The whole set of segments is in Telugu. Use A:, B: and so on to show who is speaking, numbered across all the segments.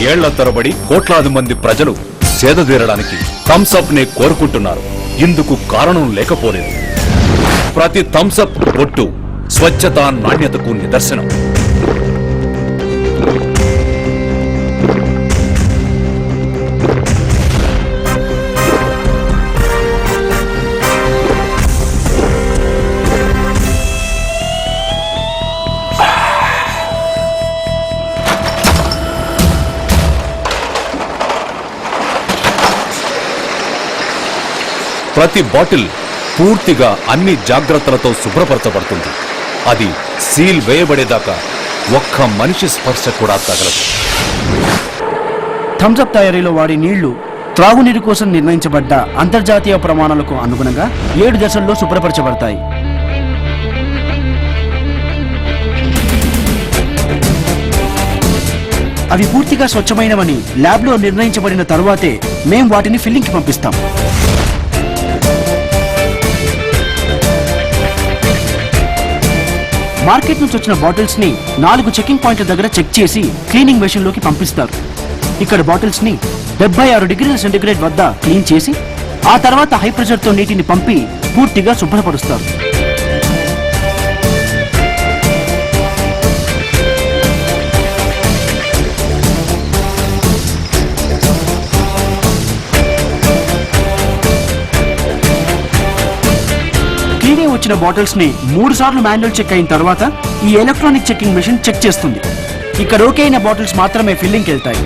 A: ఏళ్ల తరబడి కోట్లాది మంది ప్రజలు సేదతీరడానికి థమ్సప్ నే కోరుకుంటున్నారు. ఇందుకు కారణం లేకపోలేదు. ప్రతి థమ్సప్ బొట్టు స్వచ్ఛత, నాణ్యతకు నిదర్శనం. ప్రతి బాటిల్ పూర్తిగా అన్ని జాగ్రత్తలతో శుభ్రపరచబడుతుంది. అది సీల్ వేయబడేదాకా ఒక్క మనిషి స్పర్శ కూడా తగలదు.
B: థమ్సప్ తయారీలో వాడే నీళ్లు త్రాగునీరు కోసం నిర్ణయించబడ్డ అంతర్జాతీయ ప్రమాణాలకు అనుగుణంగా 7 దశల్లో శుభ్రపరచబడతాయి. అవి పూర్తిగా స్వచ్ఛమైనవని ల్యాబ్లో నిర్ణయించబడిన తరువాతే మేం వాటిని ఫిల్లింగ్కి పంపిస్తాం. మార్కెట్ నుంచి వచ్చిన బాటిల్స్ ని 4 చెకింగ్ పాయింట్ల దగ్గర చెక్ చేసి క్లీనింగ్ మెషిన్ లోకి పంపిస్తారు. ఇక్కడ బాటిల్స్ ని 76 డిగ్రీల సెంటీగ్రేడ్ వద్ద క్లీన్ చేసి ఆ తర్వాత హై ప్రెషర్ తో నీటిని పంపి పూర్తిగా శుభ్రపరుస్తారు. వచ్చిన బాటిల్స్ ని 3 సార్లు మాన్యువల్ చెక్ అయిన తర్వాత ఈ ఎలక్ట్రానిక్ చెకింగ్ మెషిన్ చెక్ చేస్తుంది. ఇక్కడ ఓకే అయిన బాటిల్స్ మాత్రమే ఫిల్లింగ్కి వెళ్తాయి.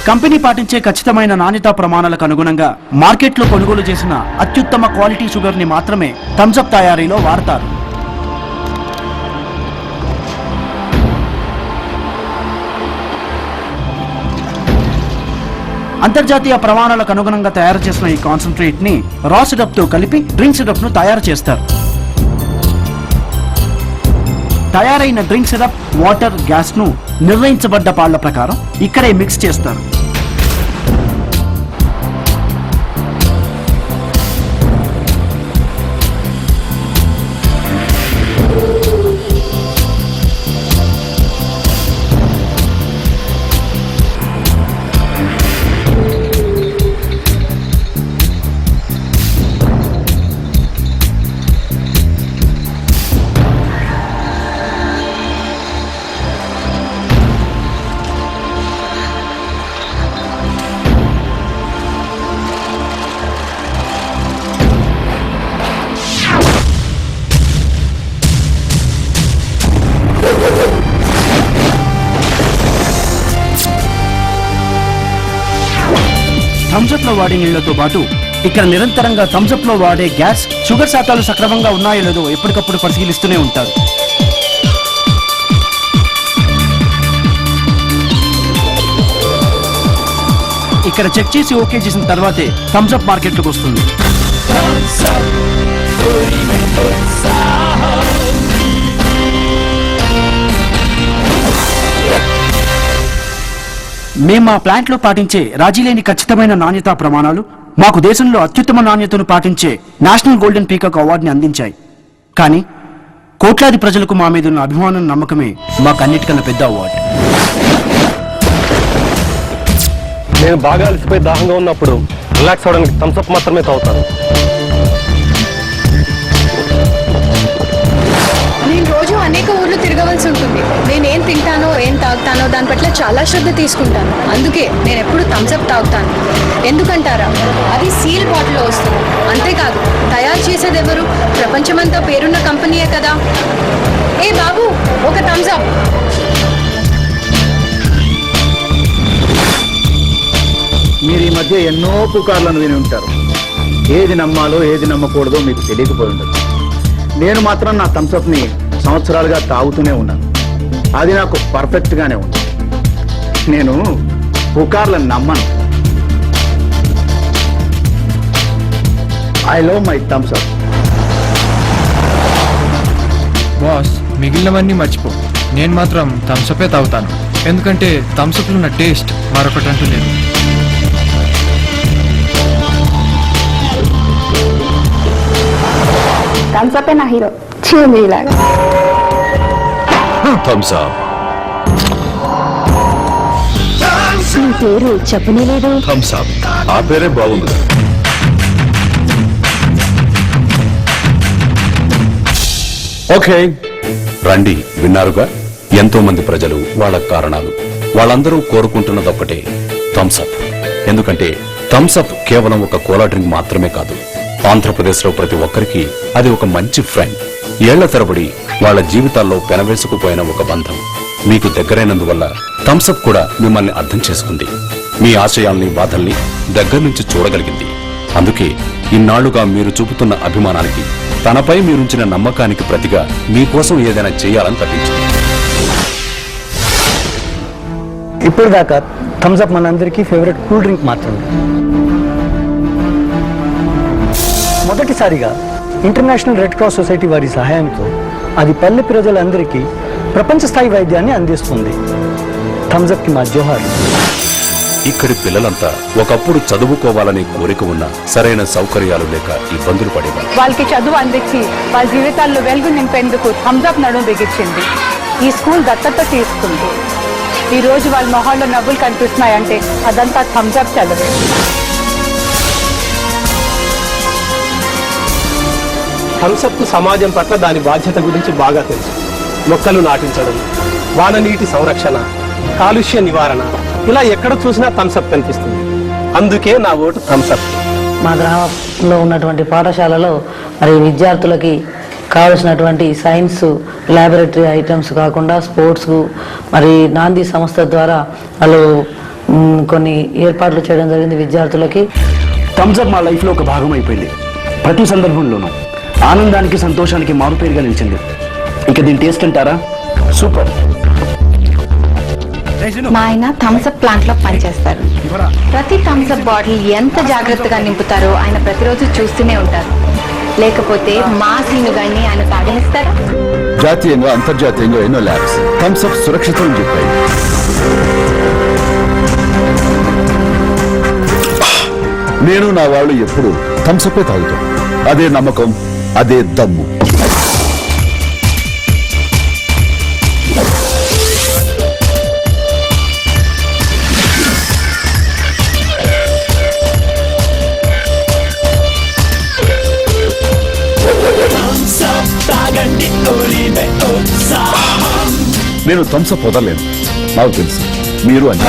B: కంపెనీ పాటించే ఖచ్చితమైన నాణ్యతా ప్రమాణాలకు అనుగుణంగా మార్కెట్లో కొనుగోలు చేసిన అత్యుత్తమ క్వాలిటీ షుగర్ ని మాత్రమే థమ్సప్ తయారీలో వాడతారు. అంతర్జాతీయ ప్రమాణాలకు అనుగుణంగా తయారు చేసిన ఈ కాన్సంట్రేట్ ని రా సిరప్ తో కలిపి డ్రింక్ సిరప్ ను తయారు చేస్తారు. తయారైన డ్రింక్ సిరప్, వాటర్, గ్యాస్ ను నిర్ణయించబడ్డ పాళ్ల ప్రకారం ఇక్కడే మిక్స్ చేస్తారు. థమ్సప్ లో వాడే నీళ్లతో పాటు ఇక్కడ నిరంతరంగా థమ్సప్ లో వాడే గ్యాస్, షుగర్ శాతాలు సక్రమంగా ఉన్నాయో లేదో ఎప్పటికప్పుడు పరిశీలిస్తూనే ఉంటారు. ఇక్కడ చెక్ చేసి ఓకే చేసిన తర్వాతే థమ్సప్ మార్కెట్లోకి వస్తుంది. మేము మా ప్లాంట్ లో పాటించే రాజీలేని ఖచ్చితమైన నాణ్యతా ప్రమాణాలు మాకు దేశంలో అత్యుత్తమ నాణ్యతను పాటించే నేషనల్ గోల్డెన్ పీకాక్ అవార్డుని అందించాయి. కానీ కోట్లాది ప్రజలకు మా మీద ఉన్న అభిమానం, నమ్మకమే మాకన్నిటికన్నా పెద్ద అవార్డు.
C: నేను బాగా అలసిపోయి దాహంగా ఉన్నప్పుడు రిలాక్స్ అవడానికి థమ్సప్ మాత్రమే తాగుతాను.
D: నేను రోజు అనేక ఊర్లు తిరగవలసి ఉంటుంది. నేనేం తింటానో, ఏం తాగుతానో దాని పట్ల చాలా శ్రద్ధ తీసుకుంటాను. అందుకే నేను ఎప్పుడు థమ్సప్ తాగుతాను. ఎందుకంటారా, అది సీల్ బాటిల్లో వస్తుంది. అంతేకాదు, తయారు చేసేది ఎవరు? ప్రపంచమంతా పేరున్న కంపెనీయే కదా. ఏ బాబు, ఒక థమ్సప్.
E: మీరు ఈ మధ్య ఎన్నో పుకార్లను విని ఉంటారు. ఏది నమ్మాలో ఏది నమ్మకూడదో మీకు తెలియకపోయి ఉండదు. నేను మాత్రం నా థమ్సప్ని సంవత్సరాలుగా తాగుతూనే ఉన్నాను. అది నాకు పర్ఫెక్ట్గానే ఉంది. నేను పుకార్లను నమ్మను. I love my Thums Up.
F: Boss, మిగిలినవన్నీ మర్చిపో. నేను మాత్రం థమ్సపే తాగుతాను. ఎందుకంటే థమ్సప్లో ఉన్న టేస్ట్ మరొకటి అంటూ లేదు.
G: థమ్స్అప్ నా హీరో చిరంజీవి లాగా.
A: Thumbs up.
G: నీ పేరు చెప్పనే లేదు.
A: Thumbs up. ఆ పేరే బాగుంది. ఓకే రండి, విన్నారుగా ఎంతో మంది ప్రజలు, వాళ్ళ కారణాలు, వాళ్ళందరూ కోరుకుంటున్నదొక్కటే థమ్స్ అప్. ఎందుకంటే థమ్స్ అప్ కేవలం ఒక కోలా డ్రింక్ మాత్రమే కాదు, ఆంధ్రప్రదేశ్ లో ప్రతి ఒక్కరికి అది ఒక మంచి ఫ్రెండ్. ఏళ్ల తరబడి వాళ్ళ జీవితాల్లో పెనవేసుకుపోయిన ఒక బంధం. మీకు దగ్గరైనందువల్ల థమ్స్ అప్ కూడా మిమ్మల్ని అర్థం చేసుకుంది, మీ ఆశయాల్ని బాధల్ని దగ్గర నుంచి చూడగలిగింది. అందుకే ఇన్నాళ్లుగా మీరు చూపుతున్న అభిమానానికి, తనపై మీరుంచిన నమ్మకానికి ప్రతిగా మీకోసం ఏదైనా చేయాలని తప్పించింది.
H: ఇప్పుడు దాకా థమ్స్ అప్ మనందరికీ ఫేవరెట్ కూల్ డ్రింక్ మాత్రమే. మొదటిసారిగా ఇంటర్నేషనల్ రెడ్ క్రాస్ సొసైటీ వారి సహాయంతో అది పల్లె ప్రజలందరికీ ప్రపంచ స్థాయి వైద్యాన్ని అందిస్తుంది. థమ్స్ అప్ కి మా జోహార్.
A: ఇక్కడి పిల్లలంతా ఒకప్పుడు చదువుకోవాలనే కోరిక ఉన్నా సరైన సౌకర్యాలు లేక ఇబ్బందులు పడేవారు.
I: వాళ్ళకి చదువు అందించి వాళ్ళ జీవితాల్లో వెలుగు నింపేందుకు థమ్స్ అప్ నడుము బిగించింది. ఈ స్కూల్ దత్తత తీసుకుంది. ఈ రోజు వాళ్ళ మొహాల్లో నవ్వులు కనిపిస్తున్నాయంటే అదంతా థమ్స్ అప్ చదివే.
C: థమ్సప్ సమాజం పట్ల దాని బాధ్యత గురించి బాగా తెలుసు. మొక్కలు నాటించడం, వాన నీటి సంరక్షణ, కాలుష్య నివారణ, ఇలా ఎక్కడ చూసినా థమ్సప్ కనిపిస్తుంది. అందుకే నా ఓటు థమ్సప్.
J: మా గ్రామంలో ఉన్నటువంటి పాఠశాలలో మరి విద్యార్థులకి కావలసినటువంటి సైన్స్ ల్యాబొరేటరీ ఐటమ్స్ కాకుండా స్పోర్ట్స్కు మరి నాంది సంస్థ ద్వారా వాళ్ళు కొన్ని ఏర్పాట్లు చేయడం జరిగింది విద్యార్థులకి.
B: థమ్స్ అప్ మా లైఫ్లో ఒక భాగం అయిపోయింది. ప్రతి సందర్భంలోనూ ఆనందానికి, సంతోషానికి మారుపేరుగా నిలిచింది. ఇక దీని టేస్ట్ అంటారా? సూపర్.
D: మా ఆయన థమ్స్అప్ ప్లాంట్ లో పనిచేస్తారు. ప్రతి థమ్స్అప్ బాటిల్ ఎంత జాగ్రత్తగా నింపుతారో ఆయన ప్రతిరోజు చూస్తూనే ఉంటారు. లేకపోతే మా సీను గారిని ఆయన తాగనిస్తారా?
E: జాతీయంగా అంతర్జాతీయంగా ఎన్నో ల్యాబ్స్ థమ్స్ అప్ సురక్షితం చెప్పాయి. నేను నా వాళ్ళు ఎప్పుడు థమ్స్ అప్ తాగుతాం. అదే నమ్మకం, అదే దమ్ము. నేను థమ్స్ అప్ వదలలేను, నాకు తెలుసు. మీరు అని